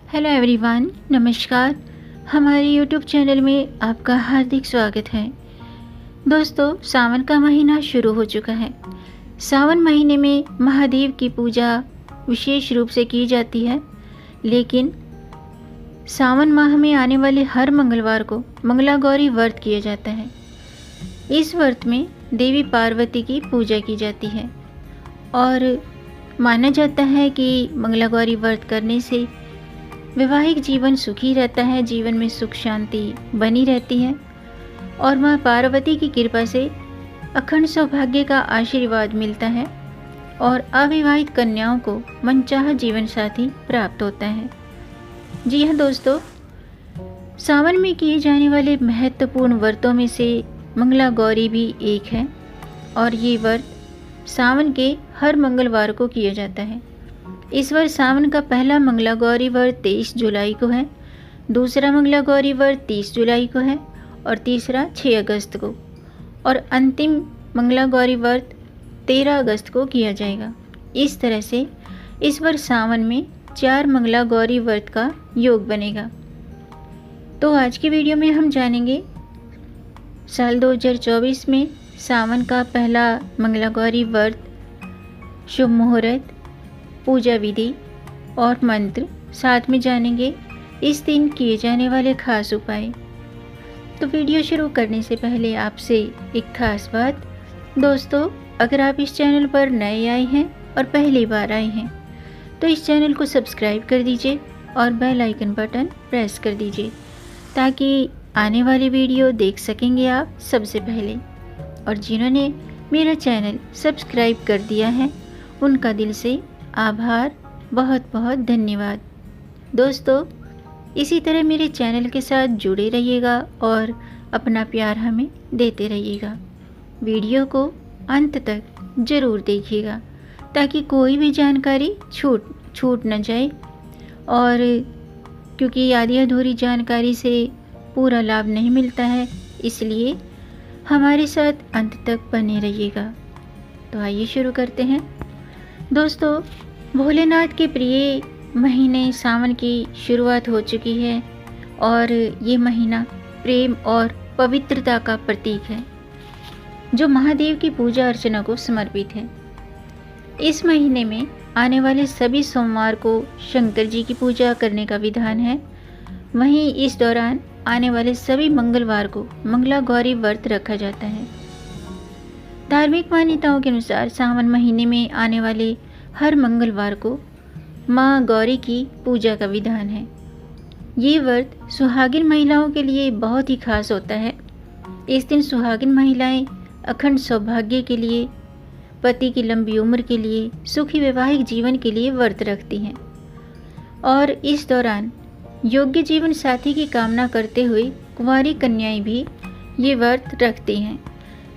Hello everyone, नमस्कार। हमारे YouTube channel में आपका हार्दिक स्वागत है। दोस्तों, सावन का महीना शुरू हो चुका है। सावन महीने में महादेव की पूजा विशेष रूप से की जाती है, लेकिन सावन माह में आने वाले हर मंगलवार को मंगला गौरी व्रत किया जाता है। इस व्रत में देवी पार्वती की पूजा की जाती है और माना जाता है कि मंगला गौरी व्रत करने से वैवाहिक जीवन सुखी रहता है, जीवन में सुख शांति बनी रहती है और माँ पार्वती की कृपा से अखंड सौभाग्य का आशीर्वाद मिलता है और अविवाहित कन्याओं को मनचाहा जीवन साथी प्राप्त होता है। जी हाँ दोस्तों, सावन में किए जाने वाले महत्वपूर्ण व्रतों में से मंगला गौरी भी एक है और ये व्रत सावन के हर मंगलवार को किया जाता है। इस वर्ष सावन का पहला मंगला गौरी व्रत 23 जुलाई को है, दूसरा मंगला गौरी व्रत 30 जुलाई को है और तीसरा 6 अगस्त को, और अंतिम मंगला गौरी व्रत 13 अगस्त को किया जाएगा। इस तरह से इस वर्ष सावन में 4 मंगला गौरी व्रत का योग बनेगा। तो आज की वीडियो में हम जानेंगे साल 2024 में सावन का पहला मंगला गौरी व्रत, शुभ मुहूर्त, पूजा विधि और मंत्र, साथ में जानेंगे इस दिन किए जाने वाले खास उपाय। तो वीडियो शुरू करने से पहले आपसे एक खास बात, दोस्तों, अगर आप इस चैनल पर नए आए हैं और पहली बार आए हैं तो इस चैनल को सब्सक्राइब कर दीजिए और बेल आइकन बटन प्रेस कर दीजिए ताकि आने वाली वीडियो देख सकेंगे आप सबसे पहले। और जिन्होंने मेरा चैनल सब्सक्राइब कर दिया है उनका दिल से आभार, बहुत बहुत धन्यवाद। दोस्तों, इसी तरह मेरे चैनल के साथ जुड़े रहिएगा और अपना प्यार हमें देते रहिएगा। वीडियो को अंत तक ज़रूर देखिएगा ताकि कोई भी जानकारी छूट न जाए, और क्योंकि आधी अधूरी जानकारी से पूरा लाभ नहीं मिलता है, इसलिए हमारे साथ अंत तक बने रहिएगा। तो आइए शुरू करते हैं। दोस्तों, भोलेनाथ के प्रिय महीने सावन की शुरुआत हो चुकी है और ये महीना प्रेम और पवित्रता का प्रतीक है जो महादेव की पूजा अर्चना को समर्पित है। इस महीने में आने वाले सभी सोमवार को शंकर जी की पूजा करने का विधान है। वहीं इस दौरान आने वाले सभी मंगलवार को मंगला गौरी व्रत रखा जाता है। धार्मिक मान्यताओं के अनुसार सावन महीने में आने वाले हर मंगलवार को माँ गौरी की पूजा का विधान है। ये व्रत सुहागिन महिलाओं के लिए बहुत ही खास होता है। इस दिन सुहागिन महिलाएं अखंड सौभाग्य के लिए, पति की लंबी उम्र के लिए, सुखी वैवाहिक जीवन के लिए व्रत रखती हैं और इस दौरान योग्य जीवन साथी की कामना करते हुए कुंवारी कन्याएं भी ये व्रत रखती हैं।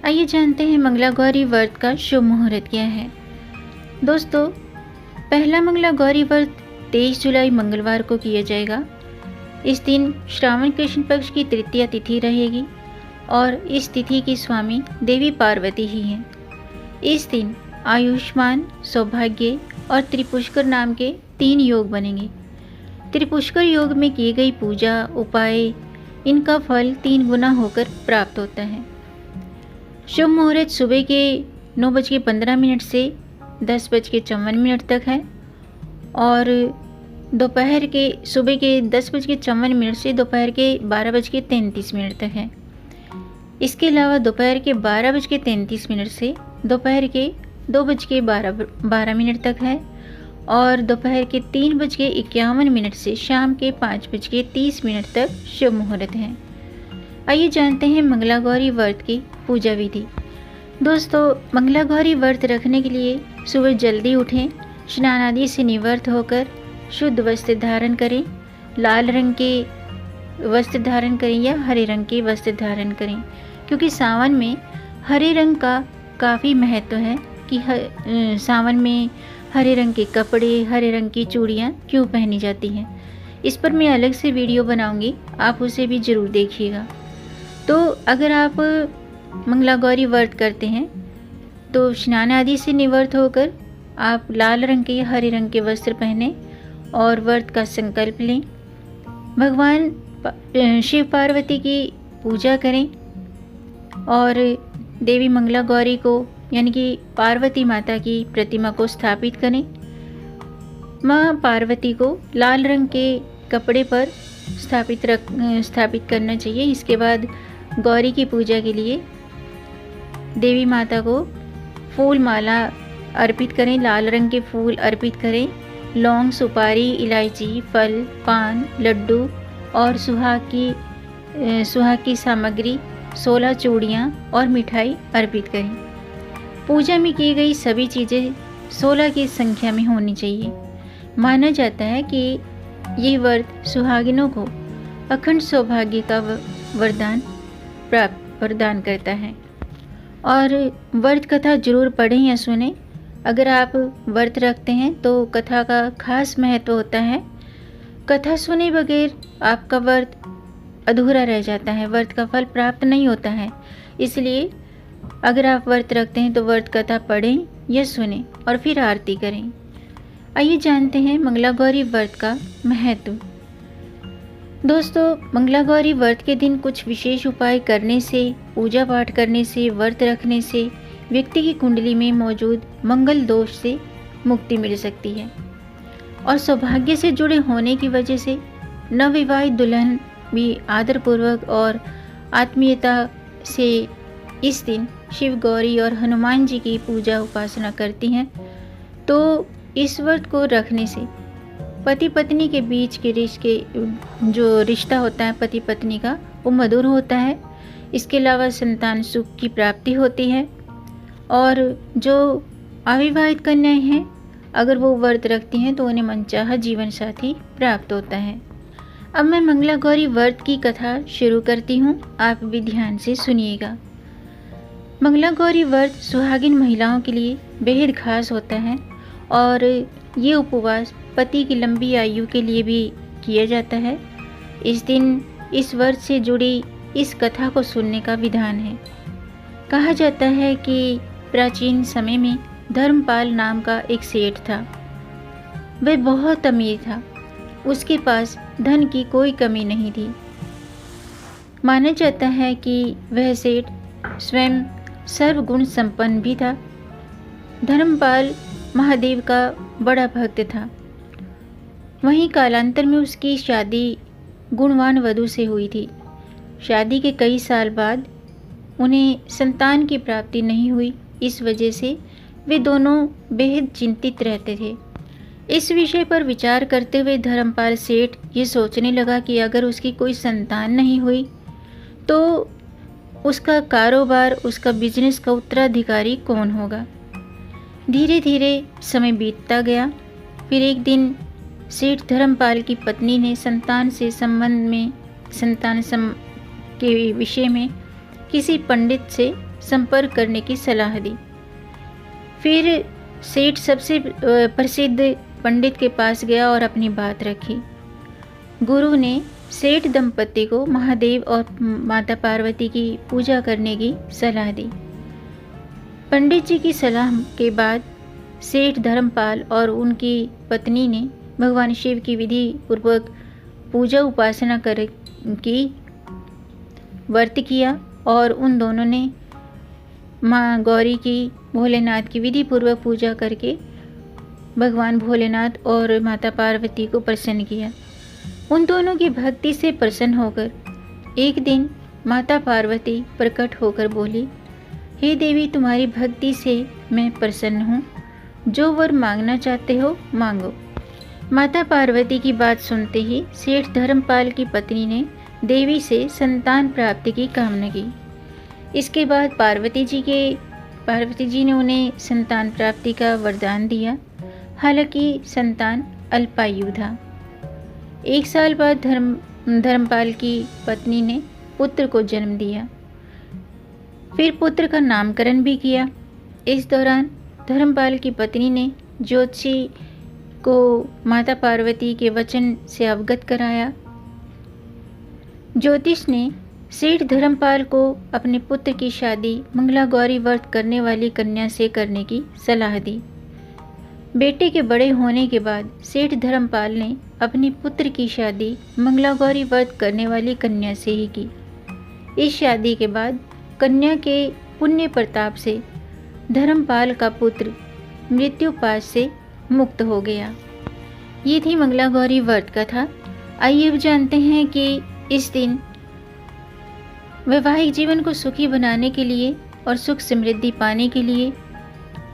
आइए जानते हैं मंगला गौरी व्रत का शुभ मुहूर्त क्या है। दोस्तों, पहला मंगला गौरी व्रत 23 जुलाई मंगलवार को किया जाएगा। इस दिन श्रावण कृष्ण पक्ष की तृतीया तिथि रहेगी और इस तिथि की स्वामी देवी पार्वती ही हैं। इस दिन आयुष्मान, सौभाग्य और त्रिपुष्कर नाम के 3 योग बनेंगे। त्रिपुष्कर योग में की गई पूजा उपाय, इनका फल 3 गुना होकर प्राप्त होता है। शुभ मुहूर्त सुबह के 9:15 से 10:54 तक है और दोपहर के सुबह के 10:54 से दोपहर के 12:33 तक है। इसके अलावा दोपहर के 12:33 से दोपहर के 2:12 तक है और दोपहर के 3:51 से शाम के 5:30 तक शुभ मुहूर्त है। आइए जानते हैं मंगला गौरी व्रत की पूजा विधि। दोस्तों, मंगला गौरी व्रत रखने के लिए सुबह जल्दी उठें, स्नान आदि से निवृत्त होकर शुद्ध वस्त्र धारण करें, लाल रंग के वस्त्र धारण करें या हरे रंग के वस्त्र धारण करें, क्योंकि सावन में हरे रंग का काफ़ी महत्व है कि सावन में हरे रंग के कपड़े, हरे रंग की चूड़ियाँ क्यों पहनी जाती हैं। इस पर मैं अलग से वीडियो बनाऊंगी, आप उसे भी ज़रूर देखिएगा। तो अगर आप मंगला गौरी व्रत करते हैं तो स्नान आदि से निवृत्त होकर आप लाल रंग के या हरे रंग के वस्त्र पहने और व्रत का संकल्प लें। भगवान शिव पार्वती की पूजा करें और देवी मंगला गौरी को यानी कि पार्वती माता की प्रतिमा को स्थापित करें। माँ पार्वती को लाल रंग के कपड़े पर स्थापित करना चाहिए। इसके बाद गौरी की पूजा के लिए देवी माता को फूल माला अर्पित करें, लाल रंग के फूल अर्पित करें। लौंग, सुपारी, इलायची, फल, पान, लड्डू और सुहाग की सामग्री 16 चूड़ियाँ और मिठाई अर्पित करें। पूजा में की गई सभी चीज़ें 16 की संख्या में होनी चाहिए। माना जाता है कि ये व्रत सुहागिनों को अखंड सौभाग्य का वरदान करता है। और व्रत कथा जरूर पढ़ें या सुनें। अगर आप व्रत रखते हैं तो कथा का खास महत्व होता है। कथा सुने बगैर आपका व्रत अधूरा रह जाता है, व्रत का फल प्राप्त नहीं होता है। इसलिए अगर आप व्रत रखते हैं तो व्रत कथा पढ़ें या सुनें और फिर आरती करें। आइए जानते हैं मंगला गौरी व्रत का महत्व। दोस्तों, मंगला गौरी व्रत के दिन कुछ विशेष उपाय करने से, पूजा पाठ करने से, व्रत रखने से व्यक्ति की कुंडली में मौजूद मंगल दोष से मुक्ति मिल सकती है और सौभाग्य से जुड़े होने की वजह से नवविवाहित दुल्हन भी आदरपूर्वक और आत्मीयता से इस दिन शिव, गौरी और हनुमान जी की पूजा उपासना करती हैं। तो इस व्रत को रखने से पति पत्नी के बीच के जो रिश्ता होता है पति पत्नी का, वो मधुर होता है। इसके अलावा संतान सुख की प्राप्ति होती है और जो अविवाहित कन्याएं हैं, अगर वो व्रत रखती हैं तो उन्हें मनचाहा जीवन साथी प्राप्त होता है। अब मैं मंगला गौरी व्रत की कथा शुरू करती हूँ, आप भी ध्यान से सुनिएगा। मंगला गौरी व्रत सुहागिन महिलाओं के लिए बेहद खास होता है और ये उपवास पति की लंबी आयु के लिए भी किया जाता है। इस दिन इस व्रत से जुड़ी इस कथा को सुनने का विधान है। कहा जाता है कि प्राचीन समय में धर्मपाल नाम का एक सेठ था। वह बहुत अमीर था, उसके पास धन की कोई कमी नहीं थी। माना जाता है कि वह सेठ स्वयं सर्वगुण संपन्न भी था। धर्मपाल महादेव का बड़ा भक्त था। वहीं कालांतर में उसकी शादी गुणवान वधू से हुई थी। शादी के कई साल बाद उन्हें संतान की प्राप्ति नहीं हुई। इस वजह से वे दोनों बेहद चिंतित रहते थे। इस विषय पर विचार करते हुए धर्मपाल सेठ ये सोचने लगा कि अगर उसकी कोई संतान नहीं हुई तो उसका कारोबार, उसका बिजनेस का उत्तराधिकारी कौन होगा। धीरे धीरे समय बीतता गया। फिर एक दिन सेठ धर्मपाल की पत्नी ने संतान के विषय में किसी पंडित से संपर्क करने की सलाह दी। फिर सेठ सबसे प्रसिद्ध पंडित के पास गया और अपनी बात रखी। गुरु ने सेठ दंपति को महादेव और माता पार्वती की पूजा करने की सलाह दी। पंडित जी की सलाह के बाद सेठ धर्मपाल और उनकी पत्नी ने भगवान शिव की विधि पूर्वक पूजा उपासना की व्रत किया और उन दोनों ने माँ गौरी की, भोलेनाथ की विधि पूर्वक पूजा करके भगवान भोलेनाथ और माता पार्वती को प्रसन्न किया। उन दोनों की भक्ति से प्रसन्न होकर एक दिन माता पार्वती प्रकट होकर बोली, हे देवी, तुम्हारी भक्ति से मैं प्रसन्न हूँ, जो वर मांगना चाहते हो मांगो। माता पार्वती की बात सुनते ही सेठ धर्मपाल की पत्नी ने देवी से संतान प्राप्ति की कामना की। इसके बाद पार्वती जी ने उन्हें संतान प्राप्ति का वरदान दिया। हालांकि संतान अल्पायु था। 1 साल बाद धर्मपाल की पत्नी ने पुत्र को जन्म दिया। फिर पुत्र का नामकरण भी किया। इस दौरान धर्मपाल की पत्नी ने ज्योतिषी को माता पार्वती के वचन से अवगत कराया। ज्योतिष ने सेठ धर्मपाल को अपने पुत्र की शादी मंगला गौरी व्रत करने वाली कन्या से करने की सलाह दी। बेटे के बड़े होने के बाद सेठ धर्मपाल ने अपने पुत्र की शादी मंगला गौरी व्रत करने वाली कन्या से ही की। इस शादी के बाद कन्या के पुण्य प्रताप से धर्मपाल का पुत्र मृत्युपाश से मुक्त हो गया। ये थी मंगला गौरी व्रत कथा। आइए अब जानते हैं कि इस दिन वैवाहिक जीवन को सुखी बनाने के लिए और सुख समृद्धि पाने के लिए,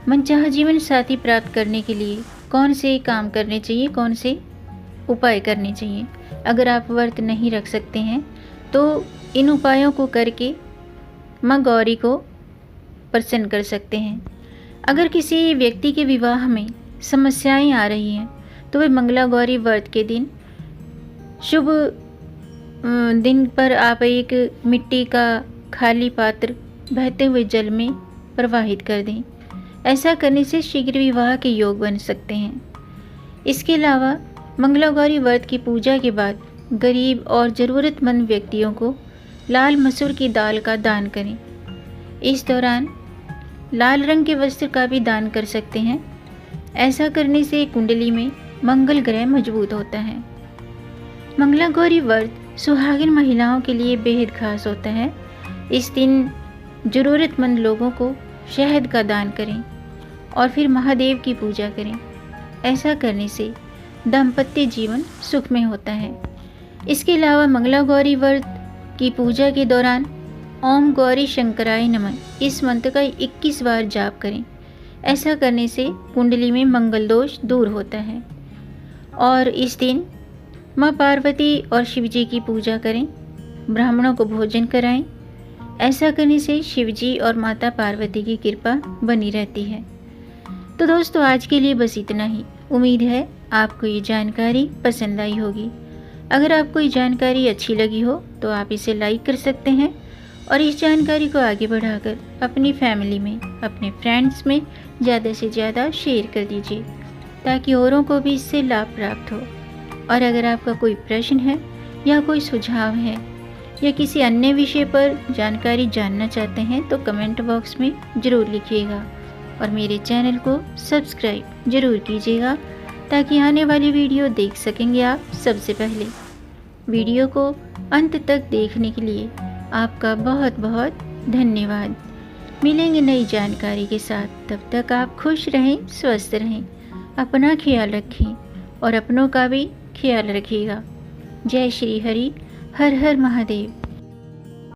मनचाहा जीवन साथी प्राप्त करने के लिए कौन से काम करने चाहिए, कौन से उपाय करने चाहिए। अगर आप व्रत नहीं रख सकते हैं तो इन उपायों को करके माँ गौरी को प्रसन्न कर सकते हैं। अगर किसी व्यक्ति के विवाह में समस्याएं आ रही हैं तो वे मंगला गौरी व्रत के दिन शुभ दिन पर आप एक मिट्टी का खाली पात्र बहते हुए जल में प्रवाहित कर दें। ऐसा करने से शीघ्र विवाह के योग बन सकते हैं। इसके अलावा मंगला गौरी व्रत की पूजा के बाद गरीब और ज़रूरतमंद व्यक्तियों को लाल मसूर की दाल का दान करें। इस दौरान लाल रंग के वस्त्र का भी दान कर सकते हैं। ऐसा करने से कुंडली में मंगल ग्रह मजबूत होता है। मंगला गौरी व्रत सुहागिन महिलाओं के लिए बेहद खास होता है। इस दिन ज़रूरतमंद लोगों को शहद का दान करें और फिर महादेव की पूजा करें। ऐसा करने से दाम्पत्य जीवन सुखमय होता है। इसके अलावा मंगला गौरी व्रत की पूजा के दौरान ओम गौरी शंकराय नमः इस मंत्र का 21 बार जाप करें। ऐसा करने से कुंडली में मंगल दोष दूर होता है। और इस दिन माँ पार्वती और शिवजी की पूजा करें, ब्राह्मणों को भोजन कराएं। ऐसा करने से शिवजी और माता पार्वती की कृपा बनी रहती है। तो दोस्तों आज के लिए बस इतना ही। उम्मीद है आपको ये जानकारी पसंद आई होगी। अगर आपको ये जानकारी अच्छी लगी हो तो आप इसे लाइक कर सकते हैं और इस जानकारी को आगे बढ़ाकर अपनी फैमिली में, अपने फ्रेंड्स में ज़्यादा से ज़्यादा शेयर कर दीजिए ताकि औरों को भी इससे लाभ प्राप्त हो। और अगर आपका कोई प्रश्न है या कोई सुझाव है या किसी अन्य विषय पर जानकारी जानना चाहते हैं तो कमेंट बॉक्स में ज़रूर लिखिएगा और मेरे चैनल को सब्सक्राइब ज़रूर कीजिएगा ताकि आने वाली वीडियो देख सकेंगे आप सबसे पहले। वीडियो को अंत तक देखने के लिए आपका बहुत बहुत धन्यवाद। मिलेंगे नई जानकारी के साथ। तब तक आप खुश रहें, स्वस्थ रहें, अपना ख्याल रखें और अपनों का भी ख्याल रखिएगा। जय श्री हरि, हर हर महादेव।